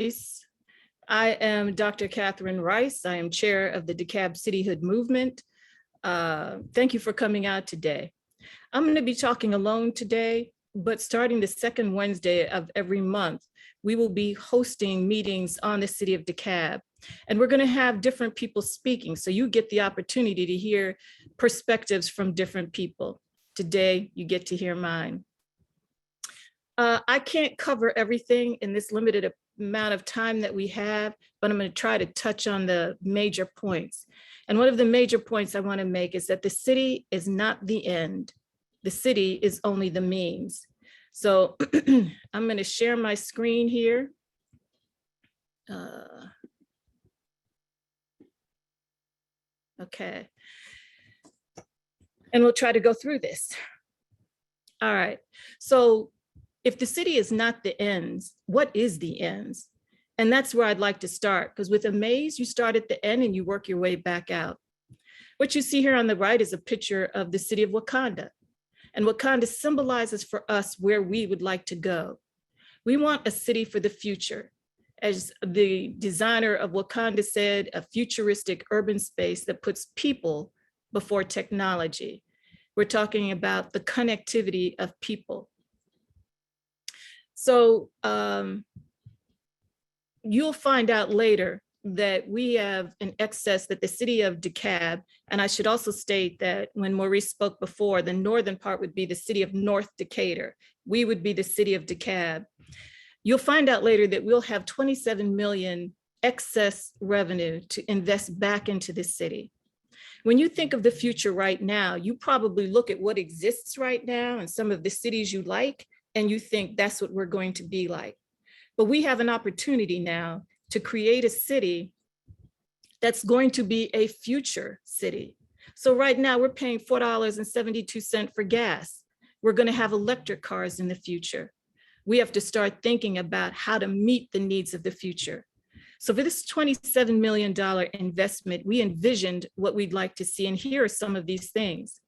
Maurice. I am Dr. Catherine Rice. I am chair of the DeKalb Cityhood Movement. Thank you for coming out today. I'm going to be talking alone today, but starting the second Wednesday of every month, we will be hosting meetings on the City of DeKalb. And we're going to have different people speaking, so you get the opportunity to hear perspectives from different people. Today, you get to hear mine. I can't cover everything in this limited amount of time that we have, but I'm going to try to touch on the major points. And one of the major points I want to make is that the city is not the end. The city is only the means. So I'm going to share my screen here. Okay. And we'll try to go through this. All right. So if the city is not the ends, what is the ends? And that's where I'd like to start, because with a maze, you start at the end and you work your way back out. What you see here on the right is a picture of the city of Wakanda. And Wakanda symbolizes for us where we would like to go. We want a city for the future. As the designer of Wakanda said, a futuristic urban space that puts people before technology. We're talking about the connectivity of people. So you'll find out later that we have an excess that the city of DeKalb, and I should also state that when Maurice spoke before, the northern part would be the city of North Decatur. We would be the city of DeKalb. You'll find out later that we'll have 27 million excess revenue to invest back into this city. When you think of the future right now, you probably look at what exists right now and some of the cities you like, and you think that's what we're going to be like. But we have an opportunity now to create a city that's going to be a future city. So right now we're paying $4.72 for gas. We're going to have electric cars in the future. We have to start thinking about how to meet the needs of the future. So for this $27 million investment, we envisioned what we'd like to see. And here are some of these things.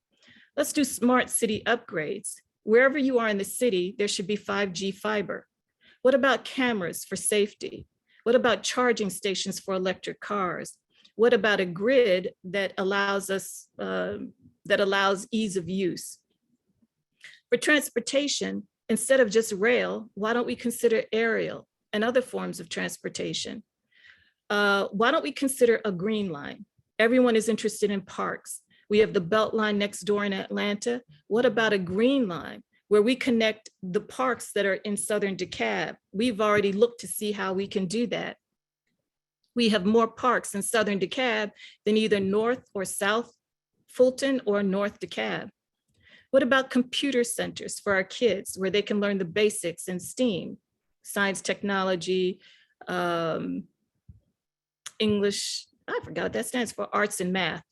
Let's do smart city upgrades. Wherever you are in the city, there should be 5G fiber. What about cameras for safety? What about charging stations for electric cars? What about a grid that allows ease of use? For transportation, instead of just rail, why don't we consider aerial and other forms of transportation? Why don't we consider a green line? Everyone is interested in parks. We have the Beltline next door in Atlanta. What about a green line where we connect the parks that are in Southern DeKalb? We've already looked to see how we can do that. We have more parks in Southern DeKalb than either North or South Fulton or North DeKalb. What about computer centers for our kids where they can learn the basics in STEAM, science, technology, English, I forgot what that stands for, arts and math.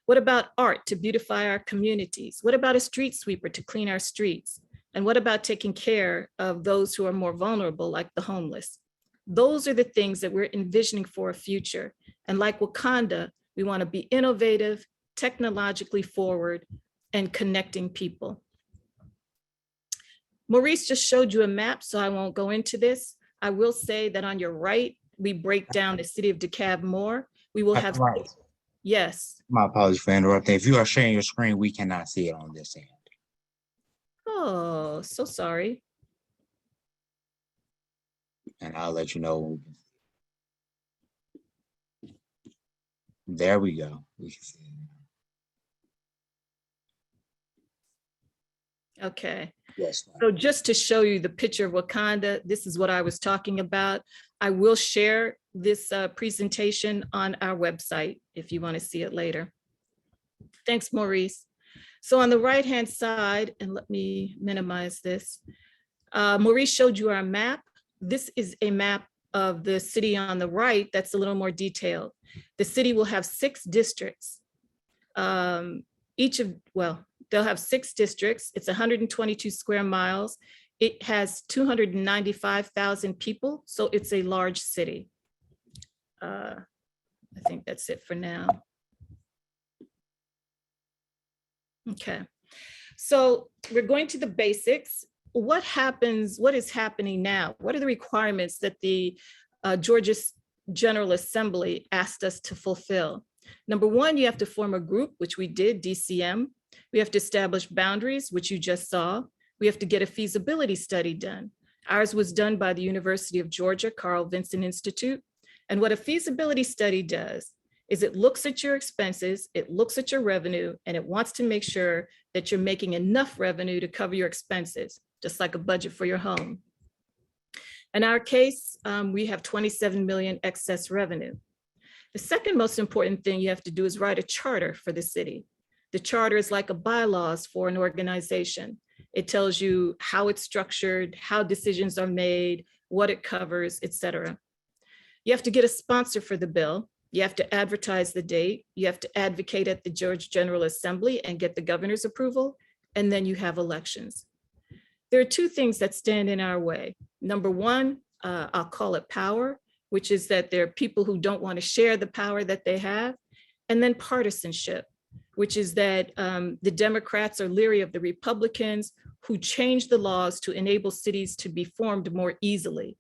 What about art to beautify our communities? What about a street sweeper to clean our streets? And what about taking care of those who are more vulnerable, like the homeless? Those are the things that we're envisioning for a future. And like Wakanda, we want to be innovative, technologically forward, and connecting people. Maurice just showed you a map, so I won't go into this. I will say that on your right, we break down the city of DeKalb more. We will have, right. Yes. My apologies for interrupting. If you are sharing your screen, we cannot see it on this end. Oh, so sorry. And I'll let you know. There we go. We can see it. Okay. Yes. So just to show you the picture of Wakanda, this is what I was talking about. I will share this presentation on our website if you want to see it later. Thanks, Maurice. So on the right-hand side, and let me minimize this, Maurice showed you our map. This is a map of the city on the right that's a little more detailed. The city will have 6 districts. They'll have 6 districts. It's 122 square miles. It has 295,000 people, so it's a large city. I think that's it for now. Okay, so we're going to the basics. what happens, what is happening now? What are the requirements that the Georgia General Assembly asked us to fulfill? Number one, you have to form a group, which we did, DCM. We have to establish boundaries, which you just saw. We have to get a feasibility study done. Ours was done by the University of Georgia, Carl Vinson Institute. And what a feasibility study does is it looks at your expenses, it looks at your revenue, and it wants to make sure that you're making enough revenue to cover your expenses, just like a budget for your home. In our case, we have 27 million excess revenue. The second most important thing you have to do is write a charter for the city. The charter is like a bylaws for an organization. It tells you how it's structured, how decisions are made, what it covers, et cetera. You have to get a sponsor for the bill. You have to advertise the date. You have to advocate at the Georgia General Assembly and get the governor's approval. And then you have elections. There are two things that stand in our way. Number one, I'll call it power, which is that there are people who don't want to share the power that they have. And then partisanship, which is that the Democrats are leery of the Republicans who changed the laws to enable cities to be formed more easily.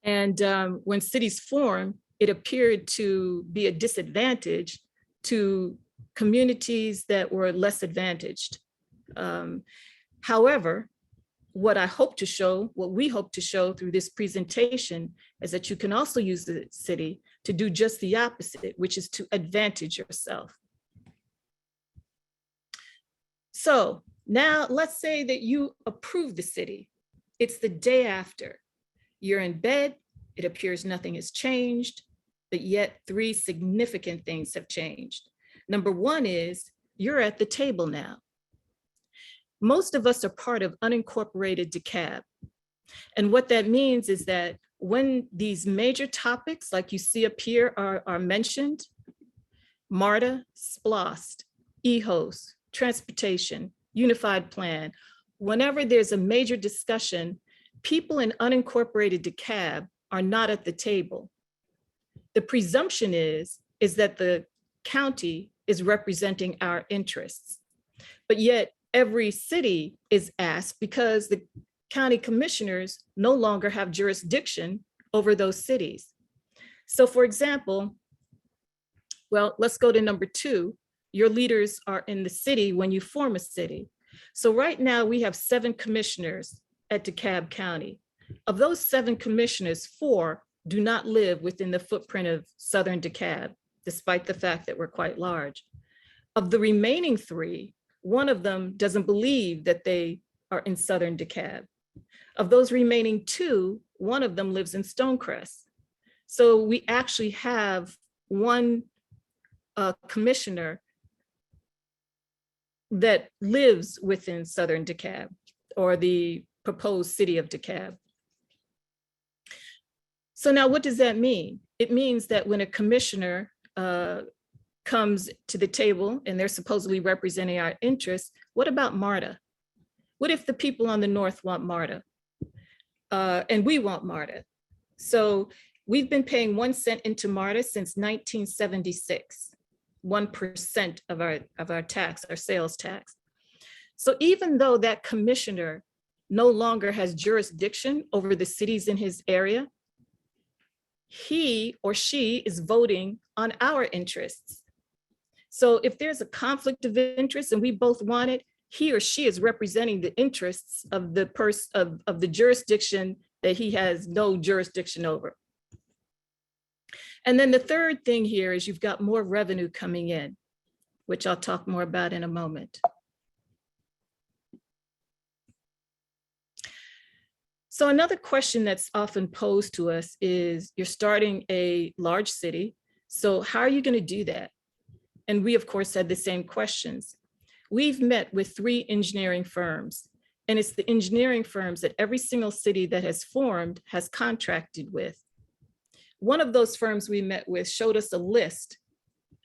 And when cities form, it appeared to be a disadvantage to communities that were less advantaged. However, what I hope to show, what we hope to show through this presentation is that you can also use the city to do just the opposite, which is to advantage yourself. So now let's say that you approve the city. It's the day after. You're in bed, it appears nothing has changed, but yet three significant things have changed. Number one is you're at the table now. Most of us are part of unincorporated DeKalb. And what that means is that when these major topics, like you see up here, are mentioned, MARTA, SPLOST, EHOS, transportation, unified plan, whenever there's a major discussion, people in unincorporated DeKalb are not at the table. The presumption is that the county is representing our interests, but yet every city is asked because the county commissioners no longer have jurisdiction over those cities. So for example, well, let's go to number two. Your leaders are in the city when you form a city. So right now we have 7 commissioners at DeKalb County. Of those 7 commissioners, 4 do not live within the footprint of Southern DeKalb, despite the fact that we're quite large. Of the remaining 3, one of them doesn't believe that they are in Southern DeKalb. Of those remaining 2, one of them lives in Stonecrest. So we actually have one commissioner that lives within Southern DeKalb, or the proposed city of DeKalb. So now what does that mean? It means that when a commissioner comes to the table and they're supposedly representing our interests, what about MARTA? What if the people on the north want MARTA? And we want MARTA. So we've been paying 1 cent into MARTA since 1976, 1% of our tax, our sales tax. So even though that commissioner no longer has jurisdiction over the cities in his area, he or she is voting on our interests. So if there's a conflict of interest and we both want it, he or she is representing the interests of the of the jurisdiction that he has no jurisdiction over. And then the third thing here is you've got more revenue coming in, which I'll talk more about in a moment. So another question that's often posed to us is, you're starting a large city, so how are you going to do that? And we, of course, had the same questions. We've met with 3 engineering firms, and it's the engineering firms that every single city that has formed has contracted with. One of those firms we met with showed us a list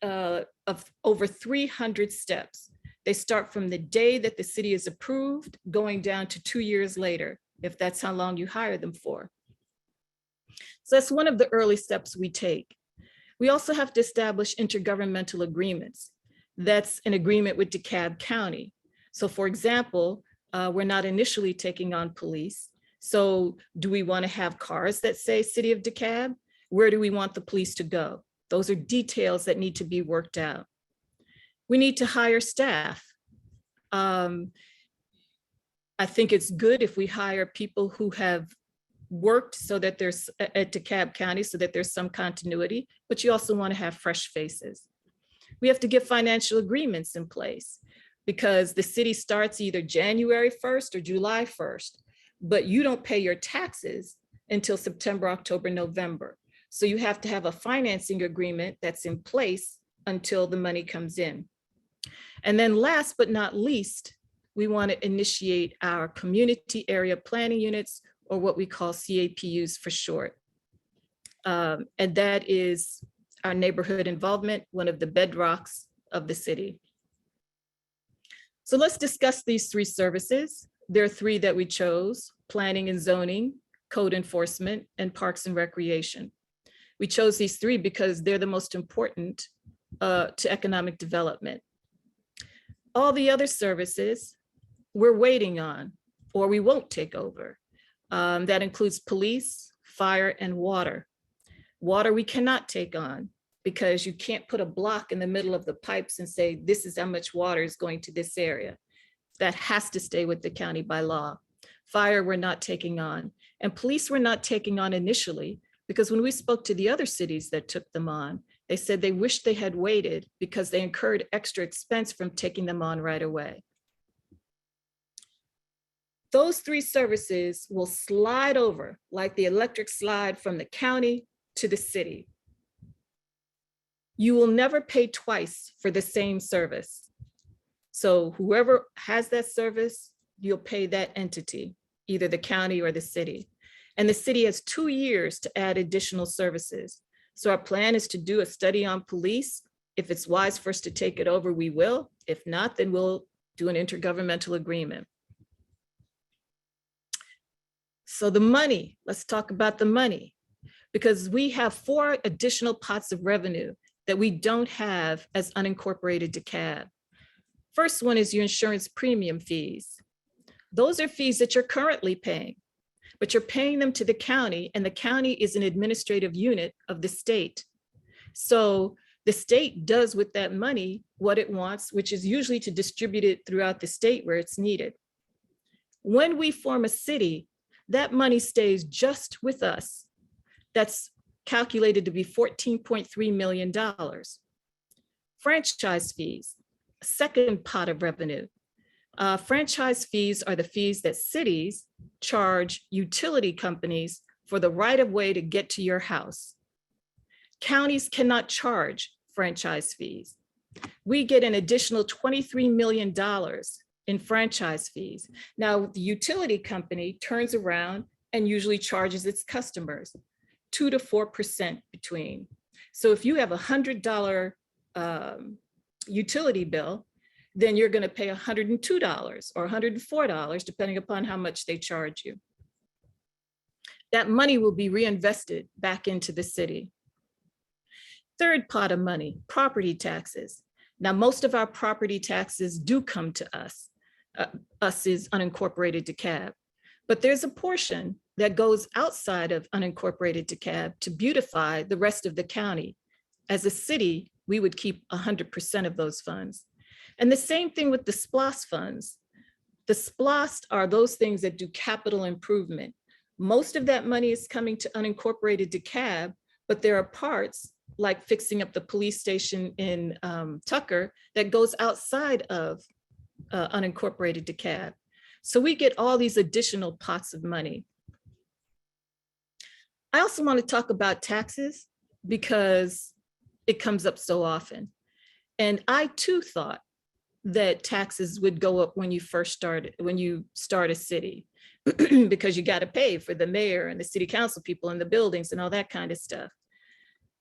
of over 300 steps. They start from the day that the city is approved, going down to 2 years later, if that's how long you hire them for. So that's one of the early steps we take. We also have to establish intergovernmental agreements. That's an agreement with DeKalb County. So for example, We're not initially taking on police. So do we want to have cars that say City of DeKalb? Where do we want the police to go? Those are details that need to be worked out. We need to hire staff. I think it's good if we hire people who have worked so that there's at DeKalb County so that there's some continuity, but you also want to have fresh faces. We have to get financial agreements in place because the city starts either January 1st or July 1st, but you don't pay your taxes until September, October, November. So you have to have a financing agreement that's in place until the money comes in. And then last but not least, we want to initiate our community area planning units, or what we call CAPUs for short. And that is our neighborhood involvement, one of the bedrocks of the city. So let's discuss these three services. There are three that we chose: planning and zoning, code enforcement, and parks and recreation. We chose these three because they're the most important to economic development. All the other services we're waiting on, or we won't take over. That includes police, fire, and water. Water we cannot take on because you can't put a block in the middle of the pipes and say, this is how much water is going to this area. That has to stay with the county by law. Fire we're not taking on. And police we're not taking on initially, because when we spoke to the other cities that took them on, they said they wished they had waited because they incurred extra expense from taking them on right away. Those three services will slide over like the electric slide from the county to the city. You will never pay twice for the same service. So whoever has that service, you'll pay that entity, either the county or the city. And the city has 2 years to add additional services. So our plan is to do a study on police. If it's wise for us to take it over, we will. If not, then we'll do an intergovernmental agreement. So the money, let's talk about the money, because we have 4 additional pots of revenue that we don't have as unincorporated DeKalb. First one is your insurance premium fees. Those are fees that you're currently paying, but you're paying them to the county, and the county is an administrative unit of the state. So the state does with that money what it wants, which is usually to distribute it throughout the state where it's needed. When we form a city, that money stays just with us. That's calculated to be $14.3 million. Franchise fees, second pot of revenue. Franchise fees are the fees that cities charge utility companies for the right of way to get to your house. Counties cannot charge franchise fees. We get an additional $23 million in franchise fees. Now, the utility company turns around and usually charges its customers 2 to 4% between. So if you have a $100 utility bill, then you're going to pay $102 or $104, depending upon how much they charge you. That money will be reinvested back into the city. Third pot of money, property taxes. Now, most of our property taxes do come to us. Us is unincorporated DeKalb, but there's a portion that goes outside of unincorporated DeKalb to beautify the rest of the county. As a city, we would keep 100% of those funds. And the same thing with the SPLOST funds. The SPLOST are those things that do capital improvement. Most of that money is coming to unincorporated DeKalb, but there are parts like fixing up the police station in Tucker that goes outside of unincorporated DeKalb. So we get all these additional pots of money. I also want to talk about taxes because it comes up so often. And I too thought that taxes would go up when you start a city, because you got to pay for the mayor and the city council people and the buildings and all that kind of stuff.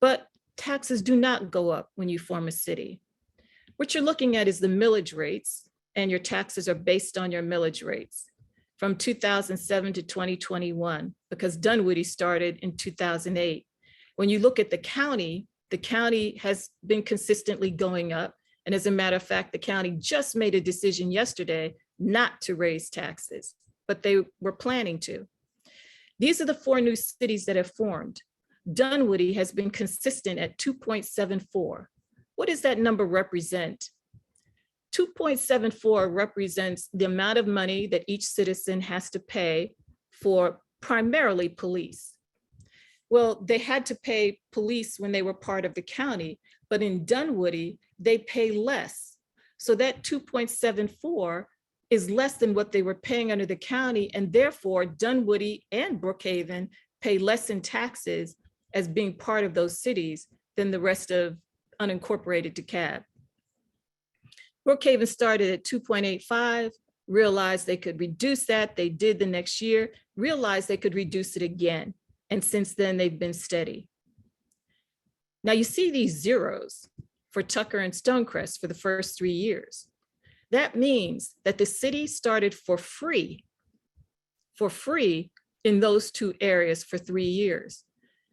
But taxes do not go up when you form a city. What you're looking at is the millage rates, and your taxes are based on your millage rates from 2007 to 2021, because Dunwoody started in 2008. When you look at the county has been consistently going up. And as a matter of fact, the county just made a decision yesterday not to raise taxes, but they were planning to. These are the 4 new cities that have formed. Dunwoody has been consistent at 2.74. What does that number represent? 2.74 represents the amount of money that each citizen has to pay for primarily police. Well, they had to pay police when they were part of the county, but in Dunwoody, they pay less. So that 2.74 is less than what they were paying under the county, and therefore Dunwoody and Brookhaven pay less in taxes as being part of those cities than the rest of unincorporated DeKalb. Brookhaven started at 2.85, realized they could reduce that. They did the next year, realized they could reduce it again. And since then, they've been steady. Now you see these zeros for Tucker and Stonecrest for the first 3 years. That means that the city started for free in those 2 areas for 3 years.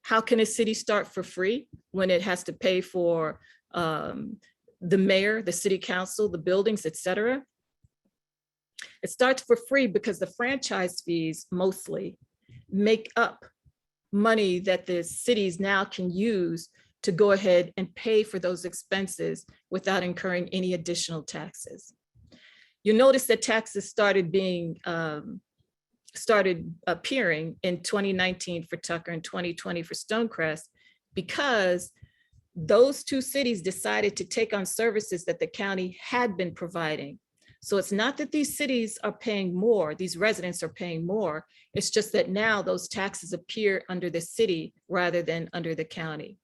How can a city start for free when it has to pay for the mayor, the city council, the buildings, et cetera? It starts for free because the franchise fees mostly make up money that the cities now can use to go ahead and pay for those expenses without incurring any additional taxes. You'll notice that taxes started appearing in 2019 for Tucker and 2020 for Stonecrest, because those 2 cities decided to take on services that the county had been providing. So it's not that these cities are paying more, these residents are paying more. It's just that now those taxes appear under the city rather than under the county.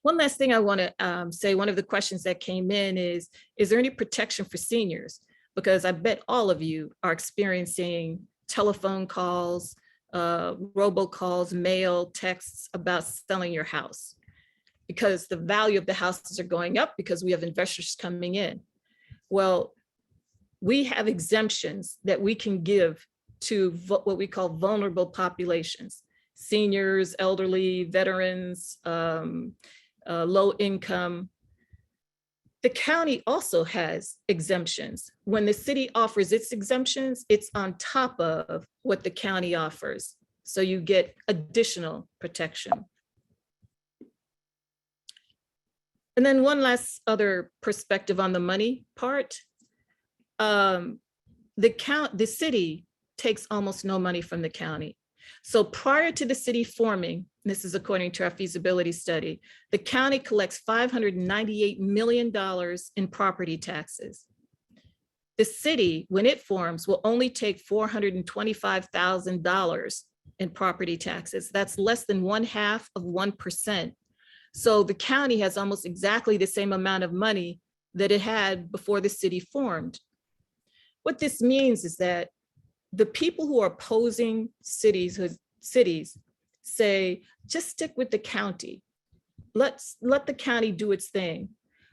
One last thing I want to say, one of the questions that came in is there any protection for seniors? Because I bet all of you are experiencing telephone calls, robocalls, mail, texts about selling your house, because the value of the houses are going up because we have investors coming in. Well, we have exemptions that we can give to what we call vulnerable populations: seniors, elderly, veterans, low income. The county also has exemptions. When the city offers its exemptions, it's on top of what the county offers. So you get additional protection. And then one last other perspective on the money part. The city takes almost no money from the county. So prior to the city forming, this is according to our feasibility study, the county collects $598 million in property taxes. The city, when it forms, will only take $425,000 in property taxes. That's less than 0.5%. So the county has almost exactly the same amount of money that it had before the city formed. What this means is that the people who are opposing cities say, just stick with the county. Let the county do its thing.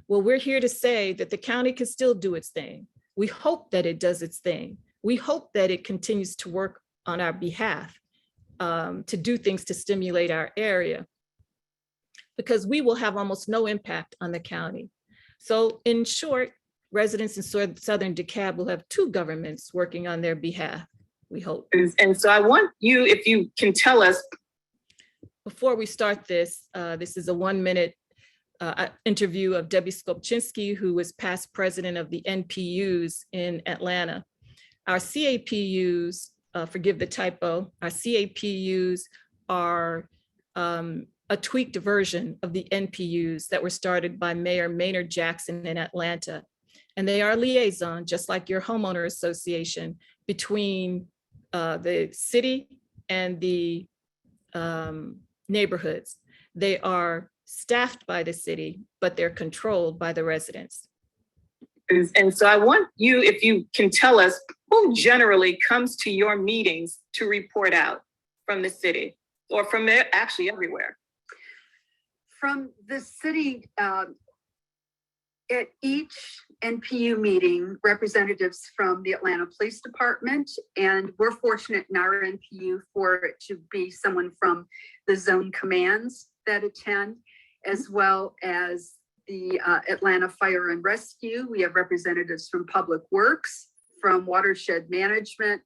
Well, we're here to say that the county can still do its thing. We hope that it does its thing. We hope that it continues to work on our behalf, to do things to stimulate our area, because we will have almost no impact on the county. So in short, residents in Southern DeKalb will have 2 governments working on their behalf, we hope. And so I want you, if you can tell us. Before we start this, this is a 1-minute interview of Debbie Skopczynski, who was past president of the NPUs in Atlanta. Our CAPUs, forgive the typo, our CAPUs are a tweaked version of the NPUs that were started by Mayor Maynard Jackson in Atlanta. And they are a liaison, just like your homeowner association, between the city and the neighborhoods. They are staffed by the city, but they're controlled by the residents. And so I want you, if you can tell us, who generally comes to your meetings to report out from the city, or from actually everywhere? From the city, at each NPU meeting, representatives from the Atlanta Police Department, and we're fortunate in our NPU for it to be someone from the zone commands that attend, as well as the Atlanta Fire and Rescue. We have representatives from Public Works, from Watershed Management,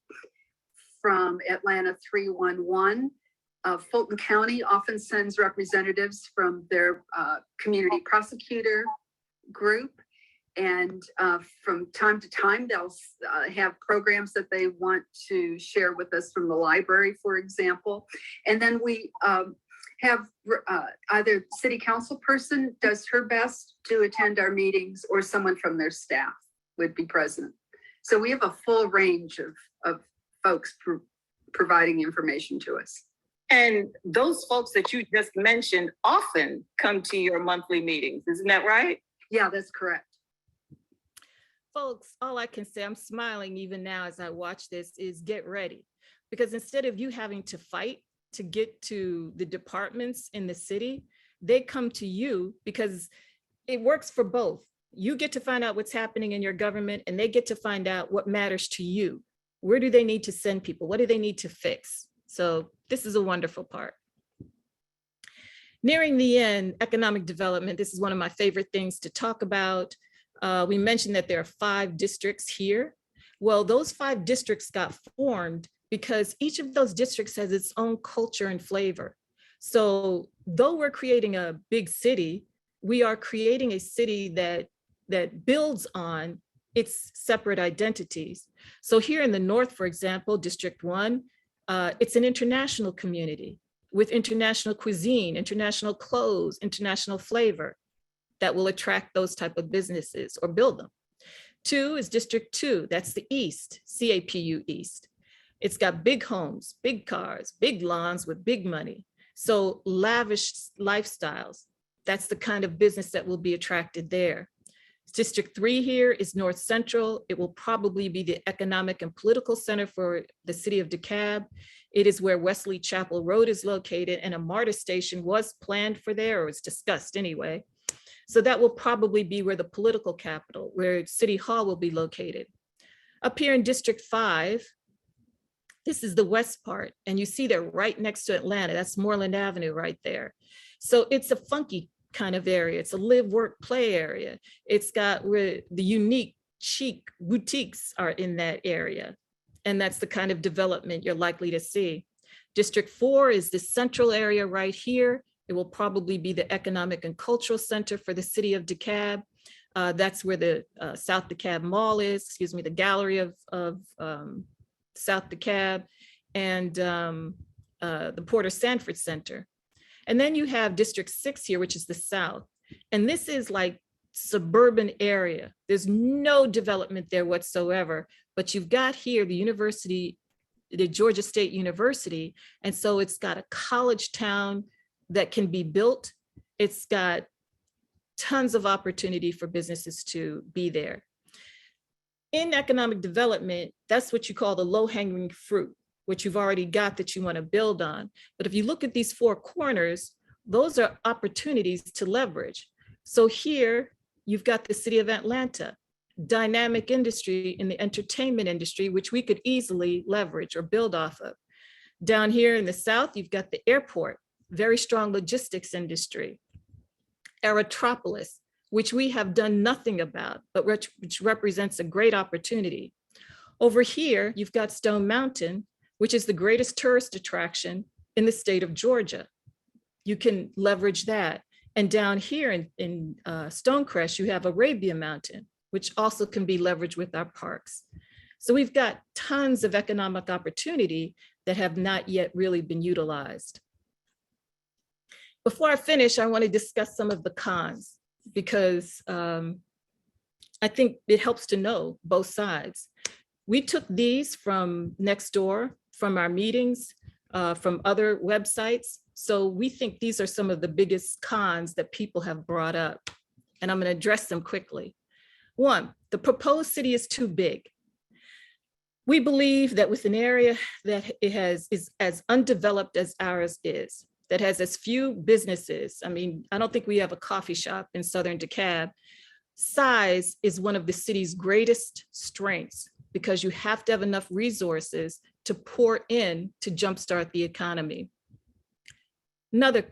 from Atlanta 311. Fulton County often sends representatives from their community prosecutor group. And from time to time, they'll have programs that they want to share with us from the library, for example. And then we have either city council person does her best to attend our meetings, or someone from their staff would be present. So we have a full range of folks providing information to us. And those folks that you just mentioned often come to your monthly meetings, isn't that right? Yeah, that's correct. Folks, all I can say, I'm smiling even now as I watch this, is get ready. Because instead of you having to fight to get to the departments in the city, they come to you because it works for both. You get to find out what's happening in your government, and they get to find out what matters to you. Where do they need to send people? What do they need to fix? So this is a wonderful part. Nearing the end, economic development. This is one of my favorite things to talk about. We mentioned that there are 5 districts here. Well, those 5 districts got formed because each of those districts has its own culture and flavor. So though we're creating a big city, we are creating a city that builds on its separate identities. So here in the North, for example, District 1, it's an international community with international cuisine, international clothes, international flavor that will attract those type of businesses or build them. 2 is District 2, that's the East, CAPU East. It's got big homes, big cars, big lawns with big money. So lavish lifestyles, that's the kind of business that will be attracted there. District 3 here is North Central. It will probably be the economic and political center for the city of DeKalb. It is where Wesley Chapel Road is located, and a MARTA station was planned for there, or was discussed anyway. So that will probably be where the political capital, where City Hall will be located. Up here in District 5, this is the west part, and you see they're right next to Atlanta. That's Moreland Avenue right there. So it's a funky kind of area. It's a live, work, play area. It's got where the unique, chic boutiques are in that area. And that's the kind of development you're likely to see. District 4 is the central area right here. It will probably be the economic and cultural center for the city of DeKalb. That's where the South DeKalb Mall is, the gallery of South DeKalb, and the Porter Sanford Center. And then you have District 6 here, which is the South. And this is like suburban area. There's no development there whatsoever, but you've got here the university, the Georgia State University. And so it's got a college town that can be built. It's got tons of opportunity for businesses to be there. In economic development, that's what you call the low-hanging fruit, what you've already got that you want to build on. But if you look at these 4 corners, those are opportunities to leverage. So here you've got the city of Atlanta, dynamic industry in the entertainment industry, which we could easily leverage or build off of. Down here in the South, you've got the airport, very strong logistics industry. Aerotropolis, which we have done nothing about, but which represents a great opportunity. Over here, you've got Stone Mountain, which is the greatest tourist attraction in the state of Georgia. You can leverage that. And down here in Stonecrest, you have Arabia Mountain, which also can be leveraged with our parks. So we've got tons of economic opportunity that have not yet really been utilized. Before I finish, I want to discuss some of the cons, because I think it helps to know both sides. We took these from Nextdoor, from our meetings, from other websites. So we think these are some of the biggest cons that people have brought up, and I'm going to address them quickly. 1, the proposed city is too big. We believe that with an area that is as undeveloped as ours is, that has as few businesses. I mean, I don't think we have a coffee shop in Southern DeKalb. Size is one of the city's greatest strengths, because you have to have enough resources to pour in to jumpstart the economy. Another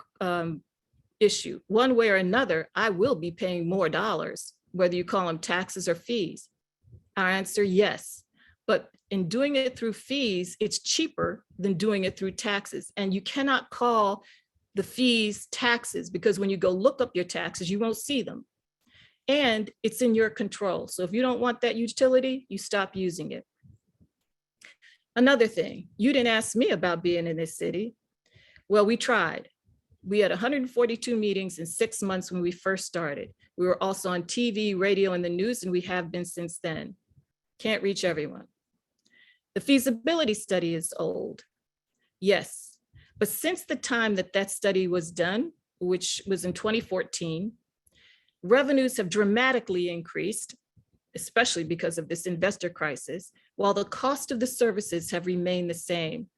issue. One way or another, I will be paying more dollars, whether you call them taxes or fees. Our answer, yes. But in doing it through fees, it's cheaper than doing it through taxes. And you cannot call the fees taxes, because when you go look up your taxes, you won't see them. And it's in your control. So if you don't want that utility, you stop using it. Another thing, you didn't ask me about being in this city. Well, we tried. We had 142 meetings in 6 months when we first started. We were also on TV, radio, and the news, and we have been since then. Can't reach everyone. The feasibility study is old. Yes, but since the time that that study was done, which was in 2014, revenues have dramatically increased, especially because of this investor crisis, while the cost of the services have remained the same.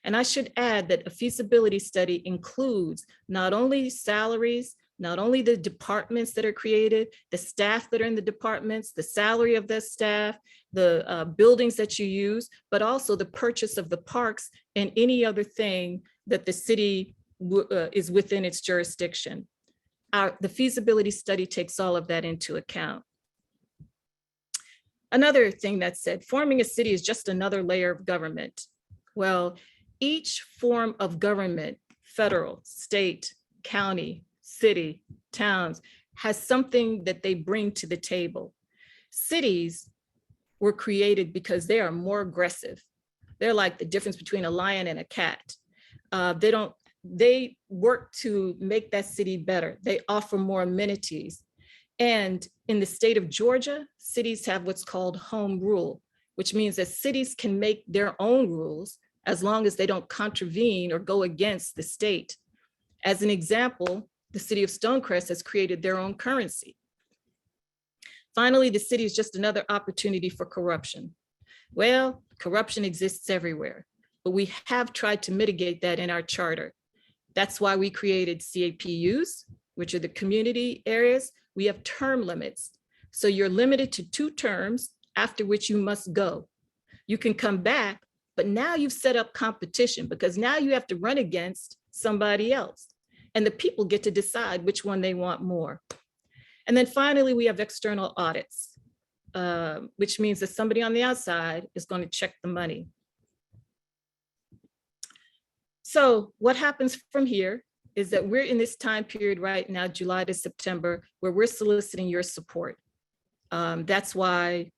And I should add that a feasibility study includes not only salaries, not only the departments that are created, the staff that are in the departments, the salary of the staff, the buildings that you use, but also the purchase of the parks and any other thing that the city is within its jurisdiction. The feasibility study takes all of that into account. Another thing that said, forming a city is just another layer of government. Well, each form of government, federal, state, county, city, towns, has something that they bring to the table. Cities were created because they are more aggressive. They're like the difference between a lion and a cat. They work to make that city better. They offer more amenities. And in the state of Georgia, cities have what's called home rule, which means that cities can make their own rules as long as they don't contravene or go against the state. As an example, the city of Stonecrest has created their own currency. Finally, the city is just another opportunity for corruption. Well, corruption exists everywhere, but we have tried to mitigate that in our charter. That's why we created CAPUs, which are the community areas. We have term limits. So you're limited to 2 terms, after which you must go. You can come back, but now you've set up competition, because now you have to run against somebody else. And the people get to decide which one they want more. And then finally, we have external audits, which means that somebody on the outside is going to check the money. So what happens from here is that we're in this time period right now, July to September, where we're soliciting your support. That's why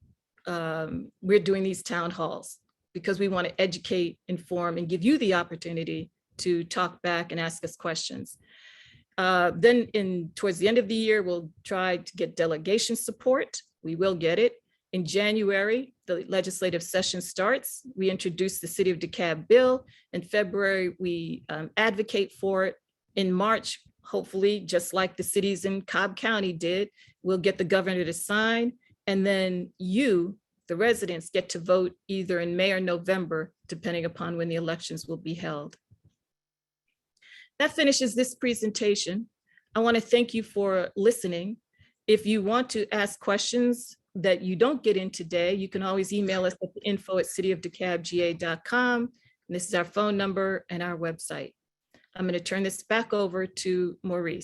we're doing these town halls, because we want to educate, inform, and give you the opportunity to talk back and ask us questions. Then towards the end of the year, we'll try to get delegation support. We will get it. In January, the legislative session starts. We introduce the City of DeKalb bill. In February, we advocate for it. In March, hopefully, just like the cities in Cobb County did, we'll get the governor to sign. And then you, the residents, get to vote either in May or November, depending upon when the elections will be held. That finishes this presentation. I want to thank you for listening. If you want to ask questions that you don't get in today, you can always email us at info@cityofdekalbga.com. And this is our phone number and our website. I'm going to turn this back over to Maurice.